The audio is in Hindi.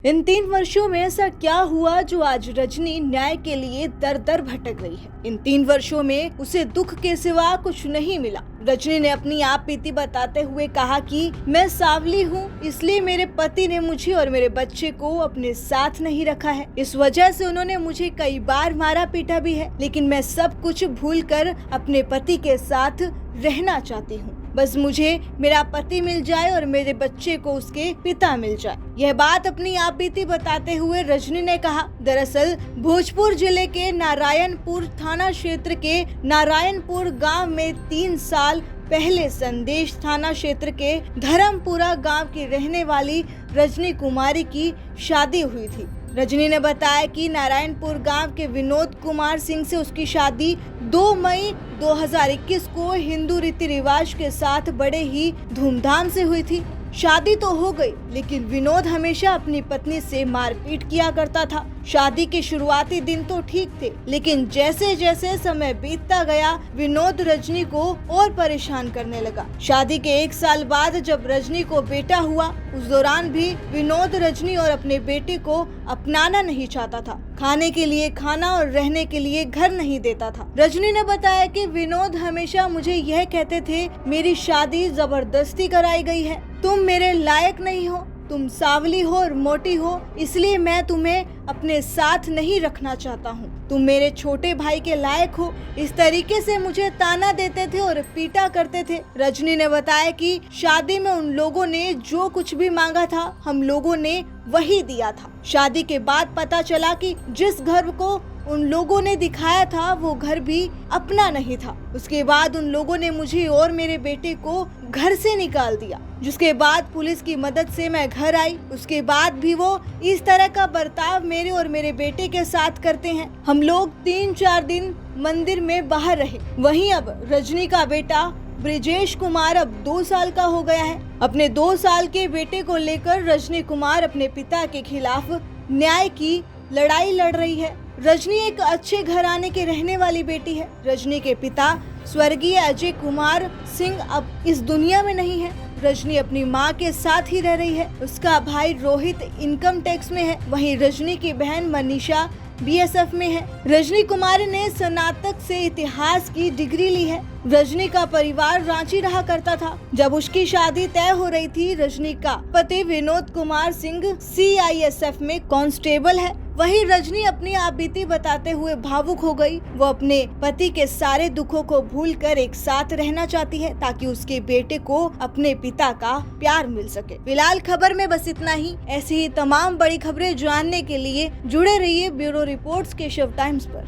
इन 3 वर्षों में ऐसा क्या हुआ जो आज रजनी न्याय के लिए दर दर भटक रही है। इन 3 वर्षों में उसे दुख के सिवा कुछ नहीं मिला। रजनी ने अपनी आप बीती बताते हुए कहा कि मैं सांवली हूँ, इसलिए मेरे पति ने मुझे और मेरे बच्चे को अपने साथ नहीं रखा है। इस वजह से उन्होंने मुझे कई बार मारा पीटा भी है, लेकिन मैं सब कुछ भूलकर अपने पति के साथ रहना चाहती हूँ। बस मुझे मेरा पति मिल जाए और मेरे बच्चे को उसके पिता मिल जाए। यह बात अपनी आप बीती बताते हुए रजनी ने कहा। दरअसल भोजपुर जिले के नारायणपुर थाना क्षेत्र के नारायणपुर गांव में 3 साल पहले संदेश थाना क्षेत्र के धर्मपुरा गांव की रहने वाली रजनी कुमारी की शादी हुई थी। रजनी ने बताया कि नारायणपुर गांव के विनोद कुमार सिंह से उसकी शादी 2 मई 2021 को हिंदू रीति रिवाज के साथ बड़े ही धूमधाम से हुई थी। शादी तो हो गई, लेकिन विनोद हमेशा अपनी पत्नी से मारपीट किया करता था। शादी के शुरुआती दिन तो ठीक थे, लेकिन जैसे जैसे समय बीतता गया विनोद रजनी को और परेशान करने लगा। शादी के 1 साल बाद जब रजनी को बेटा हुआ, उस दौरान भी विनोद रजनी और अपने बेटे को अपनाना नहीं चाहता था। खाने के लिए खाना और रहने के लिए घर नहीं देता था। रजनी ने बताया कि विनोद हमेशा मुझे यह कहते थे, मेरी शादी जबरदस्ती कराई गई है, तुम मेरे लायक नहीं हो, तुम सांवली हो और मोटी हो, इसलिए मैं तुम्हें अपने साथ नहीं रखना चाहता हूँ, तुम मेरे छोटे भाई के लायक हो। इस तरीके से मुझे ताना देते थे और पीटा करते थे। रजनी ने बताया कि शादी में उन लोगों ने जो कुछ भी मांगा था, हम लोगों ने वही दिया था। शादी के बाद पता चला कि जिस घर को उन लोगों ने दिखाया था वो घर भी अपना नहीं था। उसके बाद उन लोगों ने मुझे और मेरे बेटे को घर से निकाल दिया, जिसके बाद पुलिस की मदद से मैं घर आई। उसके बाद भी वो इस तरह का बर्ताव मेरे और मेरे बेटे के साथ करते हैं। हम लोग 3-4 दिन मंदिर में बाहर रहे। वहीं अब रजनी का बेटा ब्रिजेश कुमार अब 2 साल का हो गया है। अपने 2 साल के बेटे को लेकर रजनी कुमार अपने पिता के खिलाफ न्याय की लड़ाई लड़ रही है। रजनी एक अच्छे घराने के रहने वाली बेटी है। रजनी के पिता स्वर्गीय अजय कुमार सिंह अब इस दुनिया में नहीं है। रजनी अपनी मां के साथ ही रह रही है। उसका भाई रोहित इनकम टैक्स में है। वहीं रजनी की बहन मनीषा BSF में है। रजनी कुमार ने स्नातक से इतिहास की डिग्री ली है। रजनी का परिवार रांची रहा करता था। जब उसकी शादी तय हो रही थी, रजनी का पति विनोद कुमार सिंह CISF में कांस्टेबल है। वहीं रजनी अपनी आपबीती बताते हुए भावुक हो गई। वो अपने पति के सारे दुखों को भूलकर एक साथ रहना चाहती है, ताकि उसके बेटे को अपने पिता का प्यार मिल सके। फिलहाल खबर में बस इतना ही। ऐसी ही तमाम बड़ी खबरें जानने के लिए जुड़े रहिए ब्यूरो रिपोर्ट्स केशव टाइम्स पर।